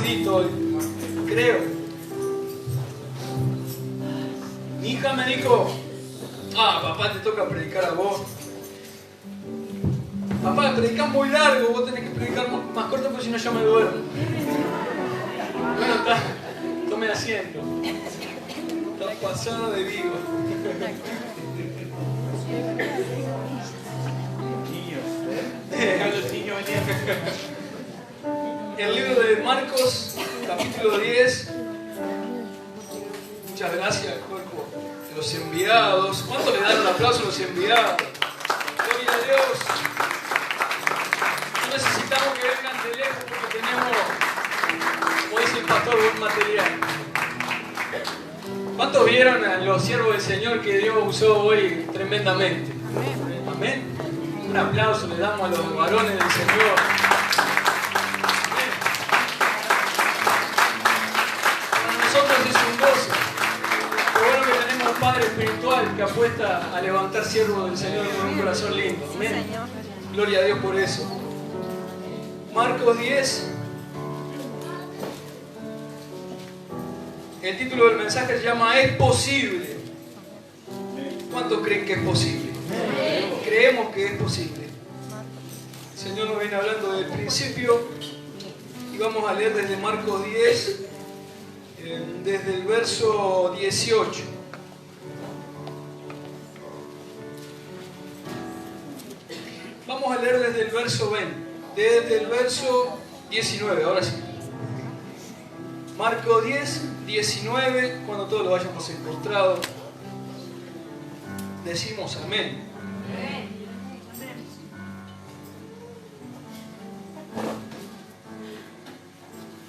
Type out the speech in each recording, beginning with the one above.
bendito hoy. Creo. Mi hija me dijo, papá, te toca predicar a vos. Papá, predicás muy largo, vos tenés que predicar más corto porque si no yo me duermo. Bueno, tome asiento. Está pasada de vivo. Los niños venían. El libro de Marcos, capítulo 10. Muchas gracias, cuerpo de los enviados. ¿Cuánto le dan un aplauso a los enviados? Gloria a Dios. No necesitamos que vengan de lejos porque tenemos, como dice el pastor, buen material. ¿Cuántos vieron a los siervos del Señor que Dios usó hoy tremendamente? Amén. Un aplauso le damos a los varones del Señor. Amén. Para nosotros es un gozo. Lo bueno que tenemos un Padre espiritual que apuesta a levantar siervos del Señor con un corazón lindo. Amén. Gloria a Dios por eso. Marcos 10. El título del mensaje se llama Es posible. ¿Cuántos creen que es posible? Creemos que es posible. El Señor nos viene hablando del principio y vamos a leer desde Marcos 10, desde el verso 18. Vamos a leer desde el verso 20, desde el verso 19, ahora sí. Marcos 10, 19, cuando todos lo hayamos encontrado, decimos amén.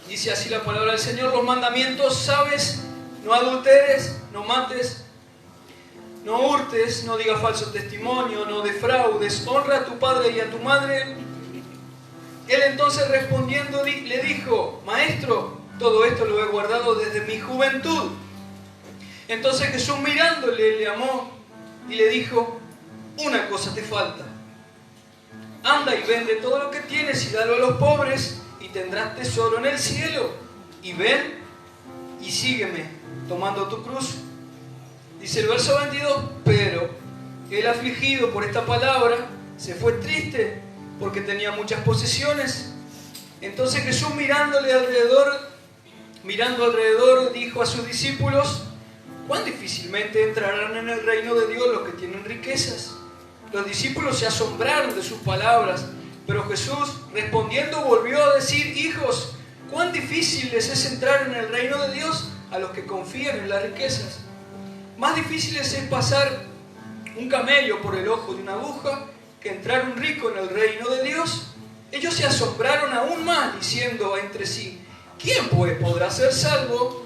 Dice así la palabra del Señor, los mandamientos, ¿sabes? No adulteres, no mates, no hurtes, no digas falso testimonio, no defraudes, honra a tu padre y a tu madre. Él entonces respondiendo le dijo, Maestro, todo esto lo he guardado desde mi juventud. Entonces Jesús mirándole le amó y le dijo, una cosa te falta. Anda y vende todo lo que tienes y dalo a los pobres y tendrás tesoro en el cielo. Y ven y sígueme tomando tu cruz. Dice el verso 22, pero el afligido por esta palabra se fue triste porque tenía muchas posesiones. Entonces Jesús mirando alrededor, dijo a sus discípulos, ¿cuán difícilmente entrarán en el reino de Dios los que tienen riquezas? Los discípulos se asombraron de sus palabras, pero Jesús respondiendo volvió a decir, hijos, ¿cuán difícil les es entrar en el reino de Dios a los que confían en las riquezas? Más difícil es pasar un camello por el ojo de una aguja que entrar un rico en el reino de Dios. Ellos se asombraron aún más, diciendo entre sí, ¿quién pues podrá ser salvo?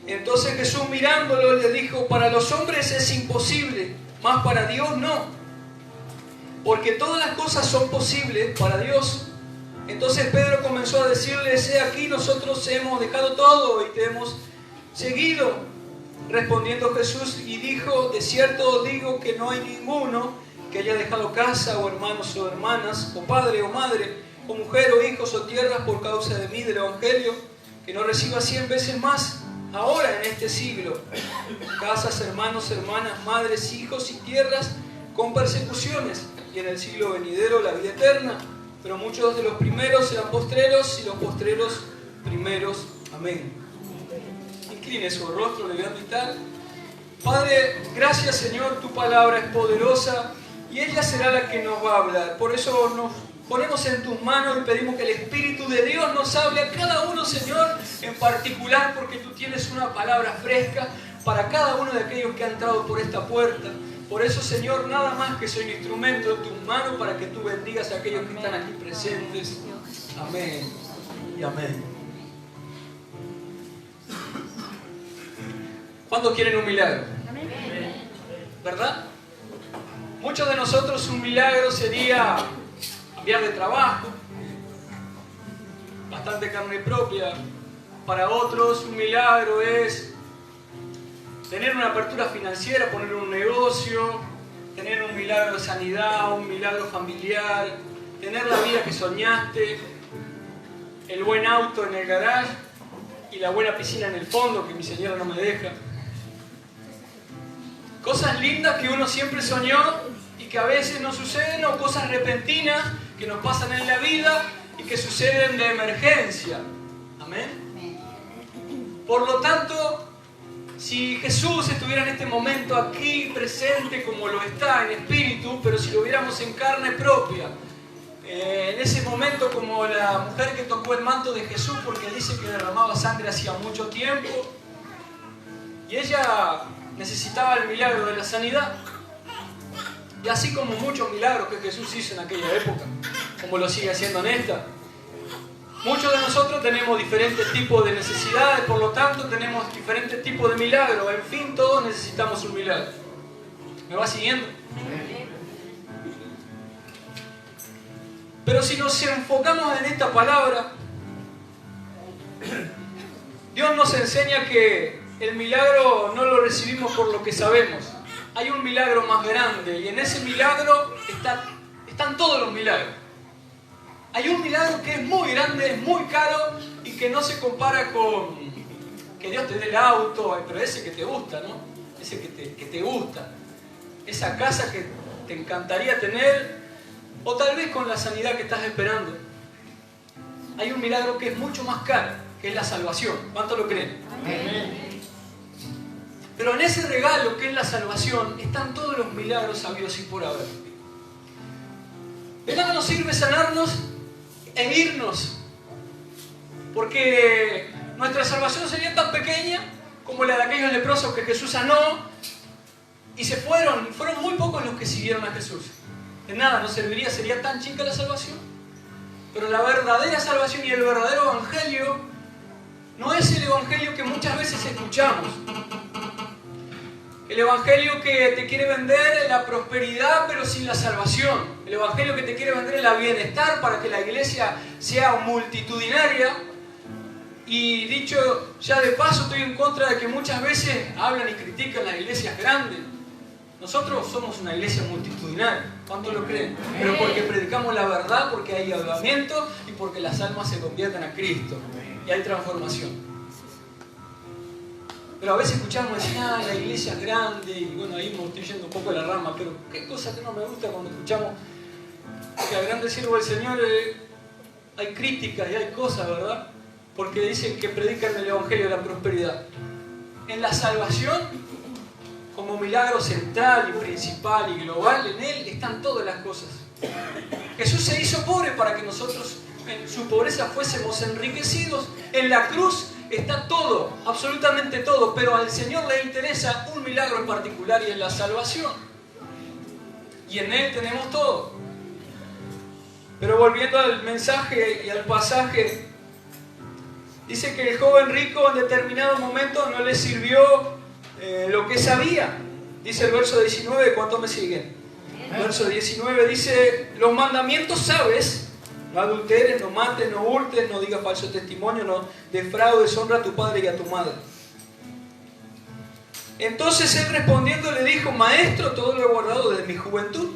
Entonces Jesús mirándolo le dijo, para los hombres es imposible, mas para Dios no. Porque todas las cosas son posibles para Dios. Entonces Pedro comenzó a decirles, he aquí nosotros hemos dejado todo y te hemos seguido. Respondiendo Jesús y dijo, de cierto os digo que no hay ninguno que haya dejado casa o hermanos o hermanas, o padre o madre, o mujer o hijos o tierras por causa de mí, del Evangelio, que no reciba 100 veces más ahora en este siglo, casas, hermanos, hermanas, madres, hijos y tierras con persecuciones, y en el siglo venidero la vida eterna. Pero muchos de los primeros serán postreros y los postreros primeros. Amén. Incline su rostro, levante y tal. Padre, gracias Señor, tu palabra es poderosa y ella será la que nos va a hablar. Por eso nos ponemos en tus manos y pedimos que el Espíritu de Dios nos hable a cada uno, Señor, en particular, porque tú tienes una palabra fresca para cada uno de aquellos que han entrado por esta puerta. Por eso, Señor, nada más que soy un instrumento en tus manos para que tú bendigas a aquellos que están aquí presentes. Amén y amén. ¿Cuántos quieren un milagro? ¿Verdad? Muchos de nosotros un milagro sería cambiar de trabajo, bastante carne propia. Para otros un milagro es tener una apertura financiera, poner un negocio, tener un milagro de sanidad, un milagro familiar, tener la vida que soñaste. el buen auto en el garage y la buena piscina en el fondo, que mi señora no me deja. Cosas lindas que uno siempre soñó y que a veces no suceden, o cosas repentinas que nos pasan en la vida y que suceden de emergencia. Amén. Por lo tanto, si Jesús estuviera en este momento aquí presente como lo está en espíritu, pero si lo viéramos en carne propia, en ese momento como la mujer que tocó el manto de Jesús porque dice que derramaba sangre hacía mucho tiempo y ella necesitaba el milagro de la sanidad, y así como muchos milagros que Jesús hizo en aquella época, como lo sigue haciendo en esta. Muchos de nosotros tenemos diferentes tipos de necesidades, por lo tanto tenemos diferentes tipos de milagros. En fin, todos necesitamos un milagro. ¿Me va siguiendo? Pero si nos enfocamos en esta palabra, Dios nos enseña que el milagro no lo recibimos por lo que sabemos. Hay un milagro más grande y en ese milagro están todos los milagros. Hay un milagro que es muy grande, es muy caro y que no se compara con que Dios te dé el auto, pero ese que te gusta, ¿no? Ese que te gusta. Esa casa que te encantaría tener, o tal vez con la sanidad que estás esperando. Hay un milagro que es mucho más caro, que es la salvación. ¿Cuántos lo creen? Amén. Pero en ese regalo que es la salvación están todos los milagros sabidos y por haber. De nada nos sirve sanarnos e irnos, porque nuestra salvación sería tan pequeña como la de aquellos leprosos que Jesús sanó y se fueron muy pocos los que siguieron a Jesús. De nada nos serviría, sería tan chica la salvación. Pero la verdadera salvación y el verdadero evangelio no es el evangelio que muchas veces escuchamos. El evangelio que te quiere vender la prosperidad pero sin la salvación. El evangelio que te quiere vender el bienestar para que la iglesia sea multitudinaria. Y dicho ya de paso, estoy en contra de que muchas veces hablan y critican las iglesias grandes. Nosotros somos una iglesia multitudinaria. ¿Cuántos lo creen? Pero porque predicamos la verdad, porque hay avivamiento y porque las almas se convierten a Cristo. Y hay transformación. Pero a veces escuchamos decir, la iglesia es grande, y bueno, ahí me estoy yendo un poco de la rama, pero qué cosa que no me gusta cuando escuchamos que al grande siervo del Señor hay críticas y hay cosas, ¿verdad? Porque dicen que predican el evangelio de la prosperidad. En la salvación, como milagro central y principal y global, en Él están todas las cosas. Jesús se hizo pobre para que nosotros en su pobreza fuésemos enriquecidos. En la cruz está todo, absolutamente todo, pero al Señor le interesa un milagro en particular y es la salvación. Y en Él tenemos todo. Pero volviendo al mensaje y al pasaje, dice que el joven rico en determinado momento no le sirvió lo que sabía. Dice el verso 19, ¿cuántos me siguen? El verso 19 dice, los mandamientos sabes: no adulteres, no mates, no hurtes, no digas falso testimonio, no defraudes, honra a tu padre y a tu madre. Entonces él respondiendo le dijo, maestro, todo lo he guardado desde mi juventud.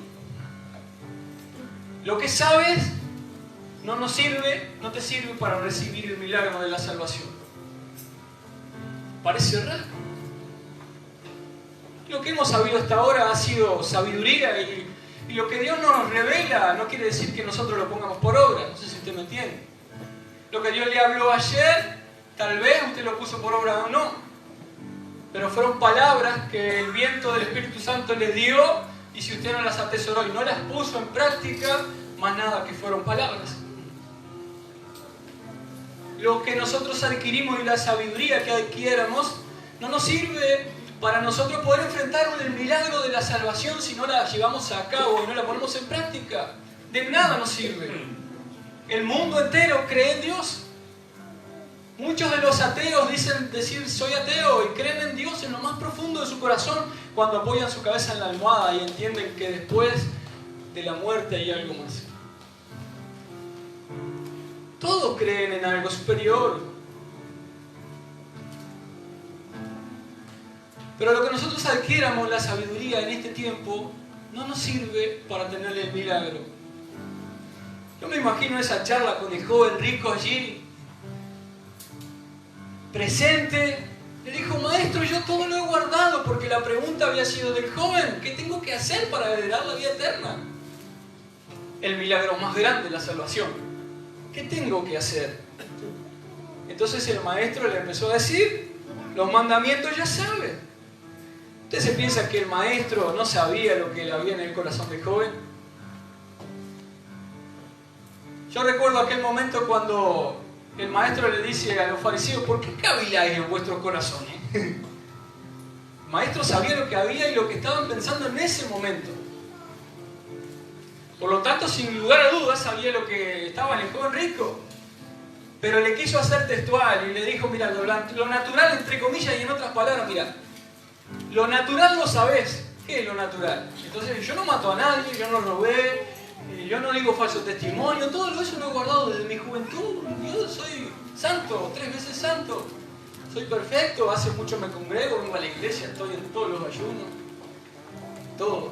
Lo que sabes no nos sirve, no te sirve para recibir el milagro de la salvación. Parece raro. Lo que hemos sabido hasta ahora ha sido sabiduría y lo que Dios nos revela no quiere decir que nosotros lo pongamos por obra. No sé si usted me entiende. Lo que Dios le habló ayer, tal vez usted lo puso por obra o no. Pero fueron palabras que el viento del Espíritu Santo le dio, y si usted no las atesoró y no las puso en práctica, más nada que fueron palabras. Lo que nosotros adquirimos y la sabiduría que adquiriéramos no nos sirve para nosotros poder enfrentar el milagro de la salvación si no la llevamos a cabo y no la ponemos en práctica. De nada nos sirve. El mundo entero cree en Dios. Muchos de los ateos dicen decir soy ateo y creen en Dios en lo más profundo de su corazón cuando apoyan su cabeza en la almohada y entienden que después de la muerte hay algo más. Todos creen en algo superior. Pero lo que nosotros adquiramos, la sabiduría en este tiempo, no nos sirve para tener el milagro. Yo me imagino esa charla con el joven rico allí, presente. Le dijo: maestro, yo todo lo he guardado, porque la pregunta había sido del joven: ¿qué tengo que hacer para heredar la vida eterna? El milagro más grande, la salvación. ¿Qué tengo que hacer? Entonces el maestro le empezó a decir: los mandamientos ya sabe. ¿Usted se piensa que el maestro no sabía lo que había en el corazón del joven? Yo recuerdo aquel momento cuando el maestro le dice a los fariseos: ¿por qué caviláis en vuestros corazones? El maestro sabía lo que había y lo que estaban pensando en ese momento. Por lo tanto, sin lugar a dudas, sabía lo que estaba en el joven rico. Pero le quiso hacer textual y le dijo: mira, lo natural, entre comillas, y en otras palabras, mira, lo natural lo sabés. ¿Qué es lo natural? Entonces, yo no mato a nadie, yo no robé, yo no digo falso testimonio, todo eso lo he guardado desde mi juventud. Yo soy santo, 3 veces santo. Soy perfecto, hace mucho me congrego, vengo a la iglesia, estoy en todos los ayunos. Todo.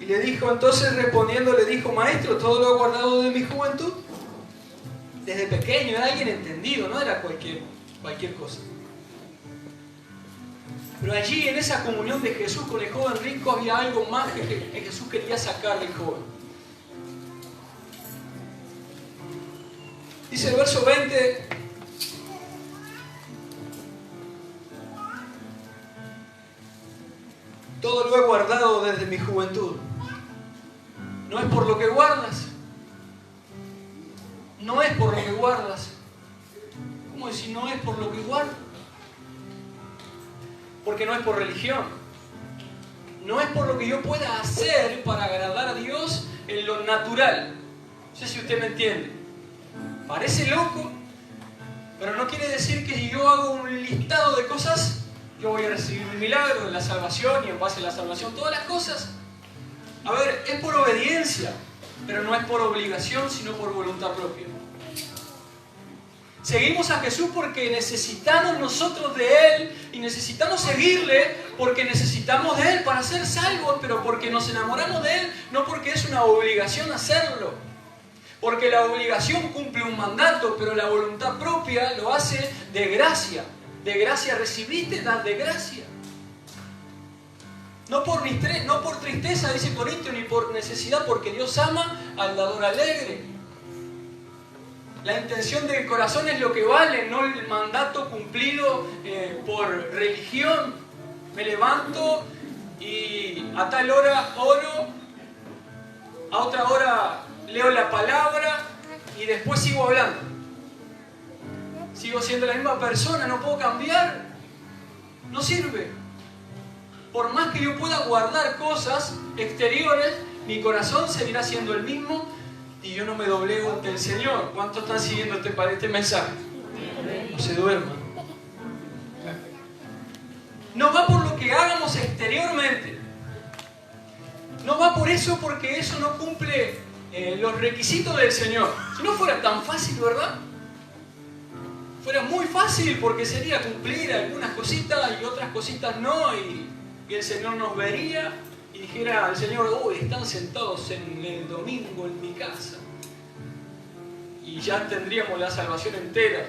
Y le dijo, entonces respondiendo, le dijo: maestro, todo lo he guardado de mi juventud. Desde pequeño, era alguien entendido, no era cualquier cosa. Pero allí, en esa comunión de Jesús con el joven rico, había algo más que Jesús quería sacar del joven. Dice el verso 20: todo lo he guardado desde mi juventud. No es por lo que guardas. No es por lo que guardas. ¿Cómo decir no es por lo que guardas? Porque no es por religión. No es por lo que yo pueda hacer para agradar a Dios en lo natural. No sé si usted me entiende. Parece loco, pero no quiere decir que si yo hago un listado de cosas, yo voy a recibir un milagro de la salvación y en base a la salvación todas las cosas. A ver, es por obediencia, pero no es por obligación, sino por voluntad propia. Seguimos a Jesús porque necesitamos nosotros de Él y necesitamos seguirle porque necesitamos de Él para ser salvos, pero porque nos enamoramos de Él, no porque es una obligación hacerlo. Porque la obligación cumple un mandato, pero la voluntad propia lo hace de gracia. De gracia recibiste, das de gracia. No por tristeza, dice Corintio, ni por necesidad, porque Dios ama al dador alegre. La intención del corazón es lo que vale, no el mandato cumplido por religión. Me levanto y a tal hora oro, a otra hora leo la palabra y después sigo hablando. Sigo siendo la misma persona, no puedo cambiar. No sirve. Por más que yo pueda guardar cosas exteriores, mi corazón seguirá siendo el mismo y yo no me doblego ante el Señor. ¿Cuántos están siguiendo este mensaje? No se duerman. No va por lo que hagamos exteriormente. No va por eso, porque eso no cumple los requisitos del Señor. Si no fuera tan fácil, ¿verdad? Fuera muy fácil, porque sería cumplir algunas cositas y otras cositas no, y el Señor nos vería y dijera al Señor: hoy están sentados en el domingo en mi casa, y ya tendríamos la salvación entera.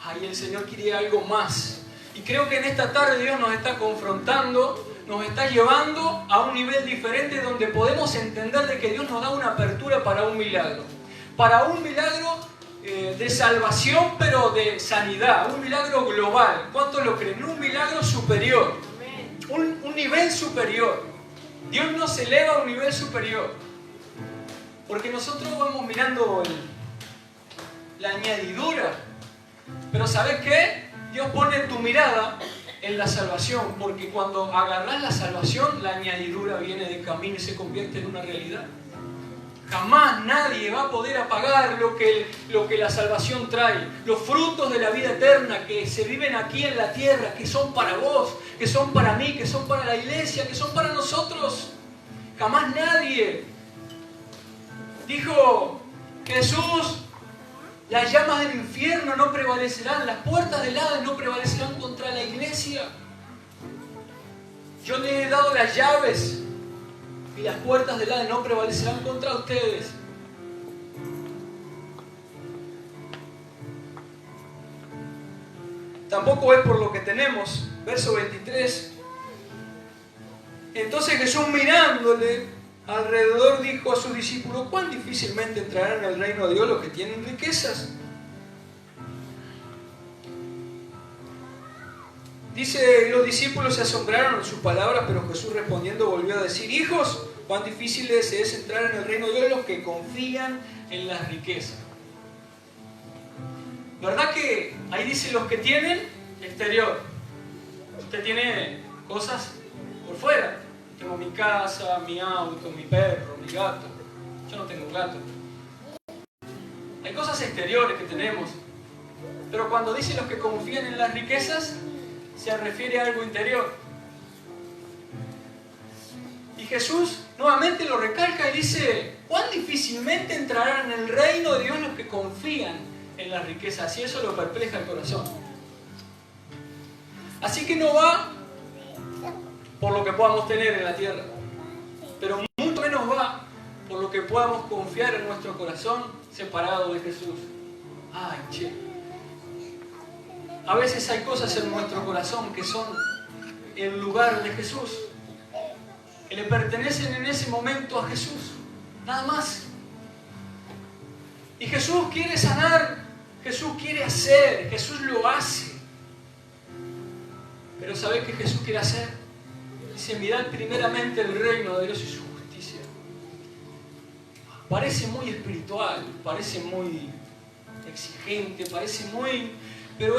Ay, el Señor quiere algo más, y creo que en esta tarde Dios nos está confrontando, nos está llevando a un nivel diferente donde podemos entender de que Dios nos da una apertura para un milagro de salvación, pero de sanidad, un milagro global. ¿Cuántos lo creen? Un milagro superior, un nivel superior. Dios nos eleva a un nivel superior, porque nosotros vamos mirando la añadidura, pero ¿sabes qué? Dios pone tu mirada en la salvación, porque cuando agarras la salvación, la añadidura viene de camino y se convierte en una realidad. Jamás nadie va a poder apagar lo que la salvación trae. Los frutos de la vida eterna que se viven aquí en la tierra, que son para vos, que son para mí, que son para la iglesia, que son para nosotros. Jamás nadie. Dijo Jesús: las llamas del infierno no prevalecerán, las puertas del Hades no prevalecerán contra la iglesia. Yo le he dado las llaves y las puertas del Hades no prevalecerán contra ustedes. Tampoco es por lo que tenemos. Verso 23. Entonces Jesús, mirándole alrededor, dijo a sus discípulos: ¿cuán difícilmente entrarán en el reino de Dios los que tienen riquezas? Dice, los discípulos se asombraron de sus palabras, pero Jesús respondiendo volvió a decir: hijos, cuán difícil es entrar en el reino de Dios los que confían en las riquezas. ¿Verdad que ahí dice los que tienen exterior? Usted tiene cosas por fuera. Tengo mi casa, mi auto, mi perro, mi gato. Yo no tengo gato. Hay cosas exteriores que tenemos. Pero cuando dice los que confían en las riquezas, se refiere a algo interior. Y Jesús nuevamente lo recalca y dice: ¿cuán difícilmente entrarán en el reino de Dios los que confían en las riquezas? Y eso lo perpleja el corazón. Así que no va por lo que podamos tener en la tierra, pero mucho menos va por lo que podamos confiar en nuestro corazón separado de Jesús. Ay, che. A veces hay cosas en nuestro corazón que son el lugar de Jesús, que le pertenecen en ese momento a Jesús, nada más. Y Jesús quiere sanar, Jesús quiere hacer, Jesús lo hace. Pero ¿sabe qué Jesús quiere hacer? Dice: mirad primeramente el reino de Dios y su justicia. Parece muy espiritual, parece muy exigente, parece muy... pero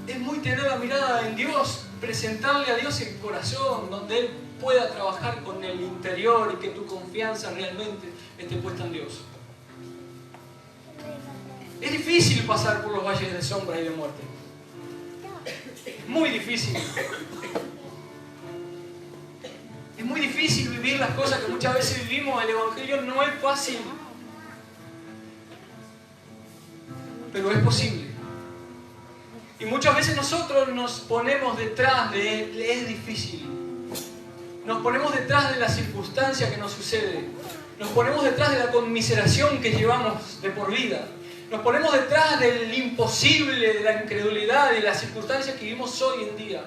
es muy tener la mirada en Dios, presentarle a Dios el corazón, donde Él pueda trabajar con el interior y que tu confianza realmente esté puesta en Dios. Es difícil pasar por los valles de sombra y de muerte. Muy difícil. Es muy difícil vivir las cosas que muchas veces vivimos. El Evangelio no es fácil, pero es posible. Y muchas veces nosotros nos ponemos detrás de es difícil. Nos ponemos detrás de la circunstancia que nos sucede. Nos ponemos detrás de la conmiseración que llevamos de por vida. Nos ponemos detrás del imposible, de la incredulidad, de las circunstancias que vivimos hoy en día.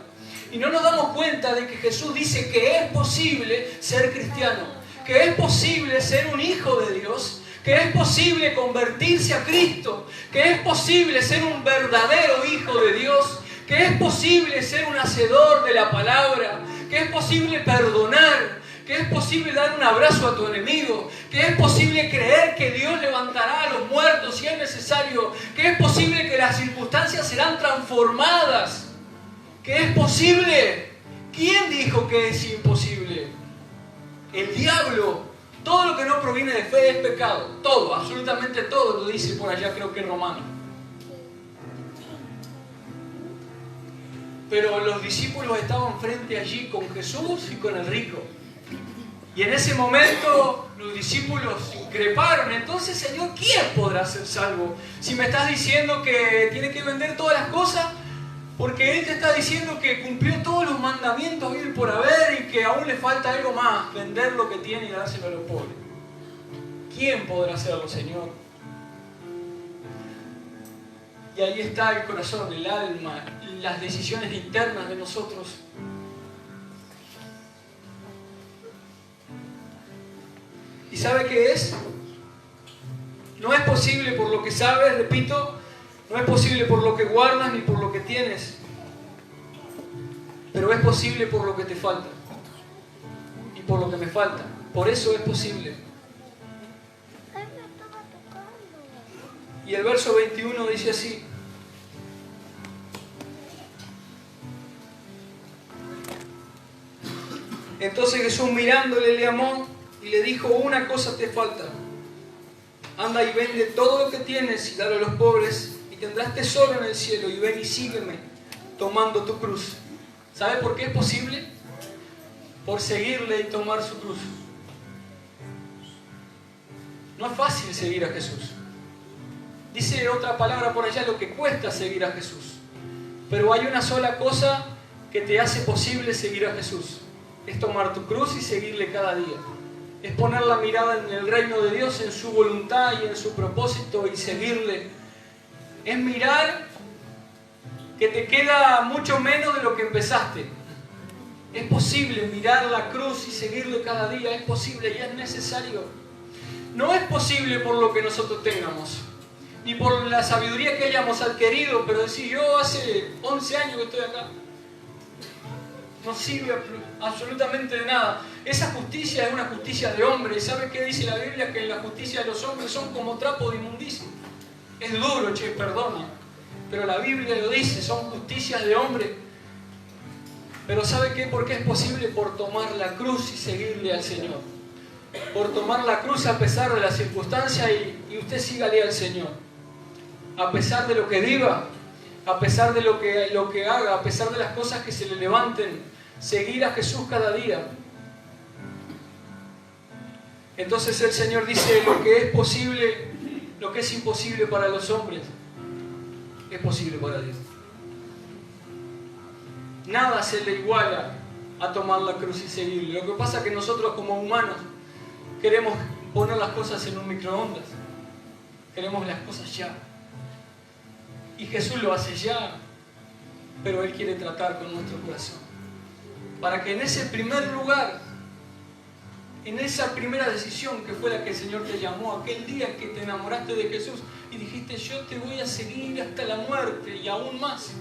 Y no nos damos cuenta de que Jesús dice que es posible ser cristiano, que es posible ser un hijo de Dios, que es posible convertirse a Cristo, que es posible ser un verdadero hijo de Dios, que es posible ser un hacedor de la palabra, que es posible perdonar, que es posible dar un abrazo a tu enemigo, que es posible creer que Dios levantará a los muertos si es necesario, que es posible que las circunstancias serán transformadas, que es posible. ¿Quién dijo que es imposible? El diablo. Todo lo que no proviene de fe es pecado. Todo, absolutamente todo, lo dice por allá, creo que en Romanos. Pero los discípulos estaban frente allí con Jesús y con el rico. Y en ese momento los discípulos increparon: entonces, Señor, ¿quién podrá ser salvo? Si me estás diciendo que tiene que vender todas las cosas, porque Él te está diciendo que cumplió todos los mandamientos bien por haber y que aún le falta algo más: vender lo que tiene y dárselo a los pobres. ¿Quién podrá hacerlo, Señor? Y ahí está el corazón, el alma, las decisiones internas de nosotros. ¿Y sabe qué es? No es posible por lo que sabes, repito, no es posible por lo que guardas ni por lo que tienes, pero es posible por lo que te falta y por lo que me falta. Por eso es posible. Y el verso 21 dice así: entonces Jesús, mirándole, le amó y le dijo: una cosa te falta. Anda y vende todo lo que tienes y dalo a los pobres, y tendrás tesoro en el cielo, y ven y sígueme tomando tu cruz. ¿Sabe por qué es posible? Por seguirle y tomar su cruz. No es fácil seguir a Jesús. Dice otra palabra por allá lo que cuesta seguir a Jesús. Pero hay una sola cosa que te hace posible seguir a Jesús. es tomar tu cruz y seguirle cada día. Es poner la mirada en el reino de Dios, en su voluntad y en su propósito y seguirle. Es mirar que te queda mucho menos de lo que empezaste. Es posible mirar la cruz y seguirle cada día, es posible y es necesario. No es posible por lo que nosotros tengamos, ni por la sabiduría que hayamos adquirido, pero decir, yo hace 11 años que estoy acá, no sirve absolutamente de nada. Esa justicia es una justicia de hombre. ¿Sabe qué dice la Biblia? Que la justicia de los hombres son como trapo de inmundicia. Es duro, perdona, pero la Biblia lo dice, son justicias de hombre. Pero ¿sabe qué? ¿Por qué es posible? Por tomar la cruz y seguirle al Señor. Por tomar la cruz a pesar de las circunstancias y usted sígale al Señor. A pesar de lo que diga, a pesar de lo que haga, a pesar de las cosas que se le levanten, seguir a Jesús cada día. Entonces el Señor dice, lo que es posible, lo que es imposible para los hombres, es posible para Dios. Nada se le iguala a tomar la cruz y seguirle. Lo que pasa es que nosotros como humanos queremos poner las cosas en un microondas. Queremos las cosas ya. Y Jesús lo hace ya, pero Él quiere tratar con nuestro corazón. Para que en ese primer lugar, en esa primera decisión que fue la que el Señor te llamó, aquel día que te enamoraste de Jesús y dijiste, yo te voy a seguir hasta la muerte y aún más,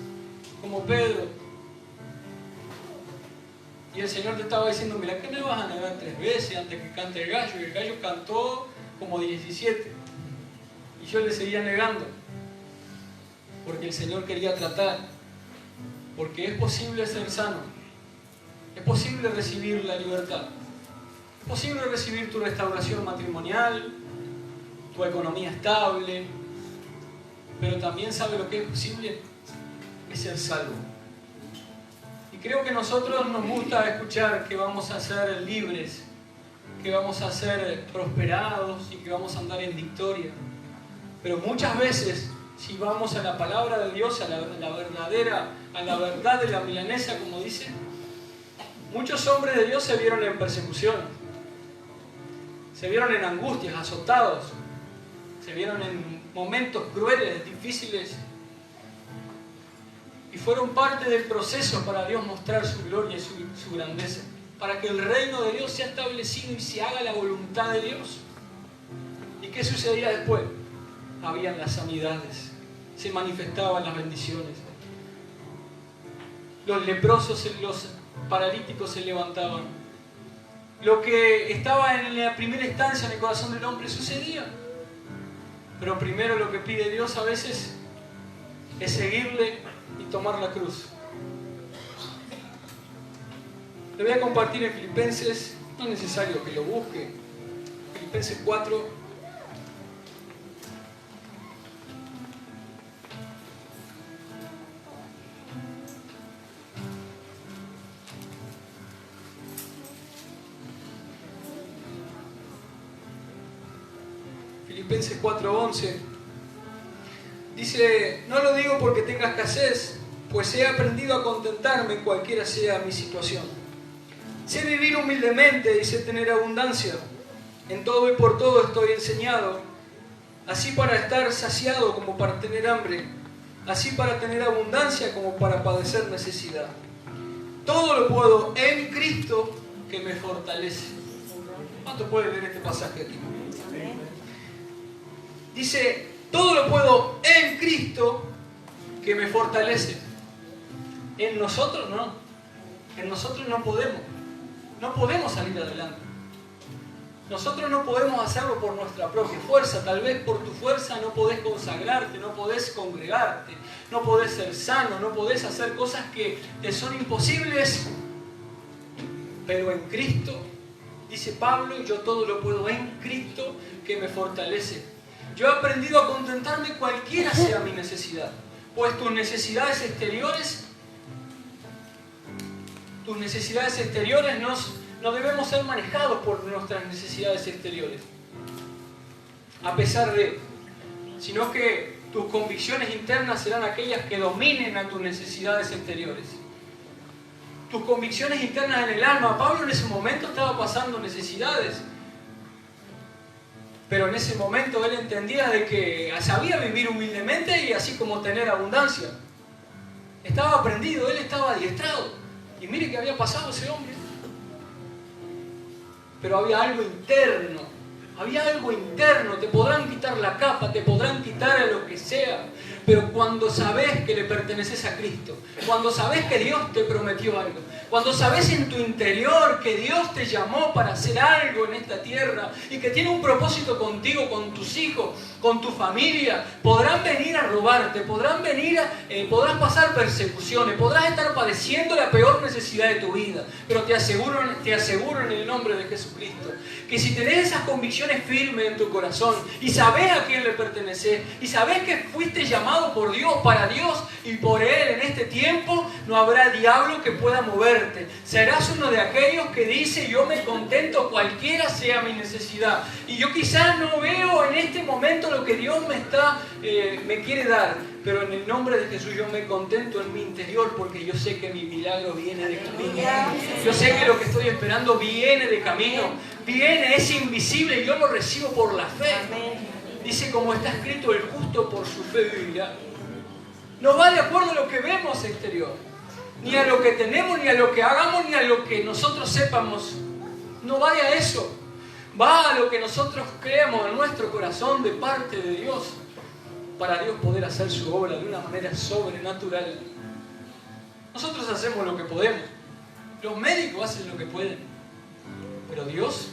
como Pedro. Y el Señor te estaba diciendo, mira que me vas a negar 3 veces antes que cante el gallo. Y el gallo cantó como 17. Y yo le seguía negando. Porque el Señor quería tratar. Porque es posible ser sano. Es posible recibir la libertad. Es posible recibir tu restauración matrimonial, tu economía estable. Pero también sabe lo que es posible, es ser salvo. Y creo que a nosotros nos gusta escuchar que vamos a ser libres, que vamos a ser prosperados y que vamos a andar en victoria. Pero muchas veces, si vamos a la palabra de Dios, a la verdad de la milanesa, como dice, muchos hombres de Dios se vieron en persecución, se vieron en angustias, azotados, se vieron en momentos crueles, difíciles, y fueron parte del proceso para Dios mostrar su gloria y su grandeza, para que el reino de Dios sea establecido y se haga la voluntad de Dios. ¿Y qué sucedía después? Habían las sanidades, se manifestaban las bendiciones, los leprosos, los paralíticos se levantaban. Lo que estaba en la primera instancia en el corazón del hombre sucedía. Pero primero lo que pide Dios a veces es seguirle y tomar la cruz. Le voy a compartir en Filipenses, no es necesario que lo busque, Filipenses 4. Filipenses 4:11 dice, no lo digo porque tenga escasez, pues he aprendido a contentarme cualquiera sea mi situación. Sé vivir humildemente y sé tener abundancia. En todo y por todo estoy enseñado, así para estar saciado como para tener hambre, así para tener abundancia como para padecer necesidad. Todo lo puedo en Cristo que me fortalece. ¿Cuánto puede leer este pasaje aquí? Dice, todo lo puedo en Cristo que me fortalece. En nosotros no. En nosotros no podemos. No podemos salir adelante. Nosotros no podemos hacerlo por nuestra propia fuerza. Tal vez por tu fuerza no podés consagrarte, no podés congregarte, no podés ser sano, no podés hacer cosas que te son imposibles. Pero en Cristo, dice Pablo, yo todo lo puedo en Cristo que me fortalece. Yo he aprendido a contentarme cualquiera sea mi necesidad. Pues tus necesidades exteriores no debemos ser manejados por nuestras necesidades exteriores. A pesar de, sino que tus convicciones internas serán aquellas que dominen a tus necesidades exteriores. tus convicciones internas en el alma. Pablo en ese momento estaba pasando necesidades. Pero en ese momento él entendía de que sabía vivir humildemente y así como tener abundancia. Estaba aprendido, él estaba adiestrado. Y mire que había pasado ese hombre. Pero había algo interno. Había algo interno. Te podrán quitar la capa, te podrán quitar a lo que sea. Pero cuando sabes que le perteneces a Cristo, cuando sabes que Dios te prometió algo, cuando sabes en tu interior que Dios te llamó para hacer algo en esta tierra y que tiene un propósito contigo, con tus hijos, con tu familia, podrán venir a robarte, podrán pasar persecuciones, podrás estar padeciendo la peor necesidad de tu vida. Pero te aseguro en el nombre de Jesucristo que si tenés esas convicciones firmes en tu corazón y sabés a quién le perteneces y sabés que fuiste llamado por Dios, para Dios y por Él en este tiempo, no habrá diablo que pueda moverte. Serás uno de aquellos que dice: yo me contento cualquiera sea mi necesidad. Y yo quizás no veo en este momento lo que Dios me quiere dar, pero en el nombre de Jesús yo me contento en mi interior porque yo sé que mi milagro viene de camino. Yo sé que lo que estoy esperando viene de camino. Viene, es invisible y yo lo recibo por la fe. Dice, como está escrito, el justo por su fe vivirá. No va de acuerdo a lo que vemos exterior, ni a lo que tenemos, ni a lo que hagamos, ni a lo que nosotros sepamos. No va a eso. Va a lo que nosotros creemos en nuestro corazón de parte de Dios, para Dios poder hacer su obra de una manera sobrenatural. Nosotros hacemos lo que podemos. Los médicos hacen lo que pueden. Pero Dios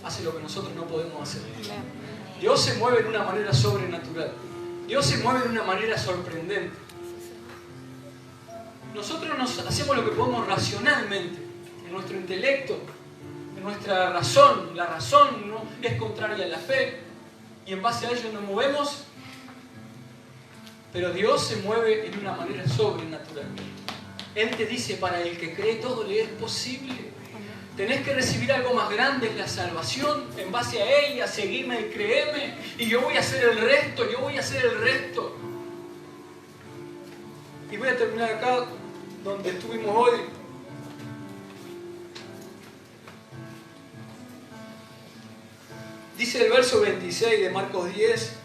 hace lo que nosotros no podemos hacer. Dios se mueve de una manera sobrenatural. Dios se mueve de una manera sorprendente. Nosotros hacemos lo que podemos racionalmente, en nuestro intelecto, en nuestra razón. La razón no es contraria a la fe y en base a ello nos movemos. Pero Dios se mueve en una manera sobrenatural. Él te dice, para el que cree todo le es posible. Tenés que recibir algo más grande, es la salvación. En base a ella, seguime y créeme. Y yo voy a hacer el resto, yo voy a hacer el resto. Y voy a terminar acá donde estuvimos hoy. Dice el verso 26 de Marcos 10.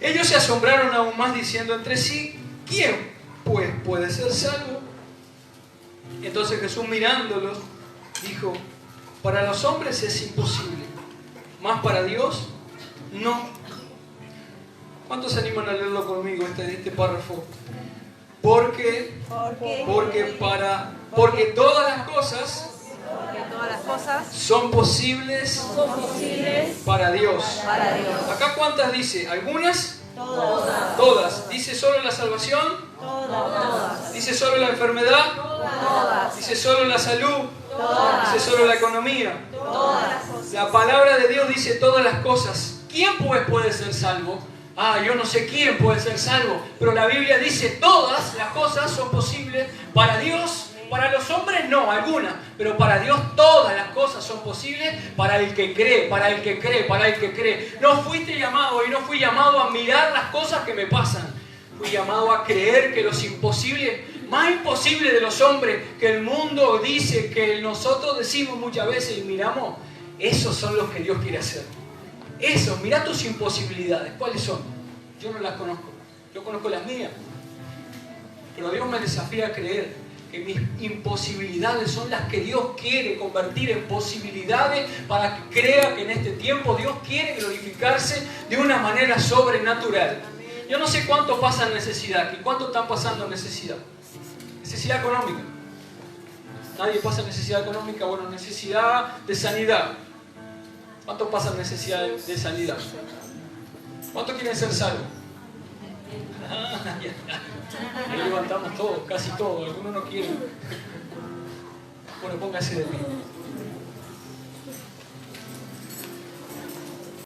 Ellos se asombraron aún más diciendo entre sí: ¿quién pues puede ser salvo? Entonces Jesús, mirándolos, dijo: para los hombres es imposible, mas para Dios no. ¿Cuántos se animan a leerlo conmigo este párrafo? Porque todas las cosas son posibles para Dios. ¿Acá cuántas dice? ¿Algunas? Todas. ¿Dice solo la salvación? Todas. ¿Dice solo la enfermedad? Todas. ¿Dice solo la salud? Todas. ¿Dice solo la economía? Todas. La palabra de Dios dice todas las cosas. ¿Quién pues puede ser salvo? Yo no sé quién puede ser salvo, pero la Biblia dice todas las cosas son posibles para Dios. Para los hombres no, algunas, pero para Dios todas las cosas son posibles para el que cree, para el que cree, para el que cree. No fuiste llamado y no fui llamado a mirar las cosas que me pasan. Fui llamado a creer que los imposibles, más imposibles de los hombres, que el mundo dice, que nosotros decimos muchas veces y miramos, esos son los que Dios quiere hacer. Esos, mira tus imposibilidades, ¿cuáles son? Yo no las conozco, yo conozco las mías. Pero Dios me desafía a creer que mis imposibilidades son las que Dios quiere convertir en posibilidades para que crea que en este tiempo Dios quiere glorificarse de una manera sobrenatural. Yo no sé cuántos pasan necesidad aquí, cuántos están pasando necesidad. Necesidad económica. Nadie pasa necesidad económica, bueno, necesidad de sanidad. ¿Cuántos pasan necesidad de sanidad? ¿Cuántos quieren ser salvos? Ahí levantamos todos, casi todos, algunos no quieren. Bueno, póngase de pie.